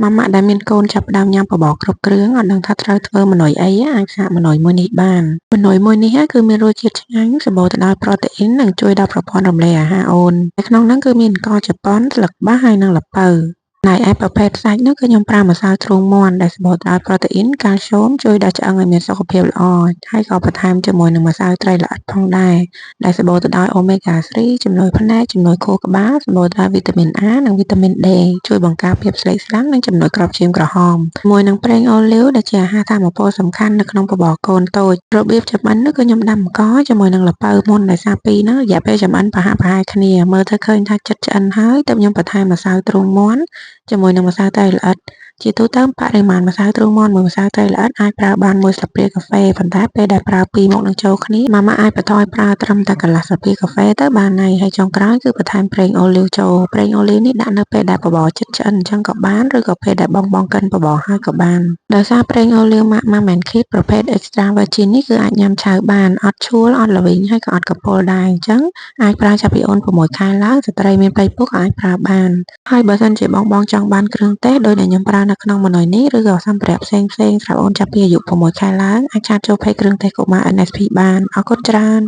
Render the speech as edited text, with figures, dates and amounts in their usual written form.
ម៉ាម៉ាក់ដែលមានកូនចាប់ផ្ដើមញ៉ាំបបរគ្រប់គ្រឿងអត់ដឹងថាត្រូវធ្វើម្នុយអីអាចសាកម្នុយមួយនេះបានម្នុយមួយនេះគឺមានរសជាតិឆ្ងាញ់សម្បូរទៅដោយប្រូតេអ៊ីននិងជួយដល់ប្រព័ន្ធរំលាយអាហារអូននៅក្នុងហ្នឹងគឺមានអង្ករជប៉ុនស្លឹកបាសហើយនិងល្ពៅឯប្រភេទសាច់នោះគឺខ្ញុំប្រើម្សៅទ្រូងមាន់ដែលសម្បូរទៅដោយប្រូតេអ៊ីនកាល់ស្យូមជួយដល់ឆ្អឹងឲ្យមានសុខភាពល្អហើយក៏បន្ថែមជាមួយនឹងម្សៅត្រីល្អិតផងដែរដែលសម្បូរទៅដោយអូមេហ្គា3ជំនួយភ្នែកជំនួយខួរក្បាលសម្បូរទៅដោយវីតាមីន A និងវីតាមីន D ជួយបង្ការភាពស្លេកស្លាំងនិងជំនួយគ្រាប់ឈាមក្រហមជាមួយនឹងប្រេងអូលីវដែលជាអាហារថាមពលសំខាន់នៅក្នុងបបរកូនតូចរបៀបចម្អិននោះគឺខ្ញុំដាំអង្ករជាមួយនឹងល្ពៅមុនដោយសារពីរហ្នឹងរយៈពេលចម្អិនប្រហាក់ប្រហែលគ្នាមើលទៅឃើញថាជិតឆ្អិនហើយទើបខ្ញុំបន្ថែមម្សៅទ្រូងមាន់ជាមួយនឹងម្សៅត្រីល្អិតជាទូទៅបរិមាណម្សៅទ្រូងមាន់មួយម្សៅត្រីល្អិតអាចប្រើបានមួយស្លាបព្រាកាហ្វេប៉ុន្តែពេលដែលប្រើពីរមុខនឹងចូលគ្នាម៉ាម៉ាអាចបន្ថយប្រើត្រឹមតែកន្លះស្លាបព្រាកាហ្វេទៅបានហើយចុងក្រោយគឺបន្ថែមប្រេងអូលីវចូលប្រេងអូលីវនេះដាក់នៅពេលដែលបបរជិតឆ្អិនអញ្ចឹងក៏បានឬក៏ពេលដែលបងកិនបបរហើយក៏បានដោយសារប្រេងអូលីវម៉ាក់ម៉ាមែនឃីតប្រភេទ extra virgin នេះគឺអាចញ៉ាំឆៅបានអត់ឆួលអត់ល្វីងហើយក៏អត់កំពុលដែរអញ្ចឹងអាចប្រើចាប់ពីអូន6ខែឡើងស្ត្រីមានផ្ទៃពោះក៏អាចប្រើបានហើយបើសិនជាបងចង់បានគ្រឿងទេសដូចដែលខ្ញុំប្រើនៅក្នុងម៉ឺនុយនេះឬក៏សម្ភារៈផ្សេងសម្រាប់អូនចាប់ពីអាយុ6ខែឡើងអាចឆាតចូលផេកគ្រឿងទេសកុមារ NSP បានអរគុណច្រើន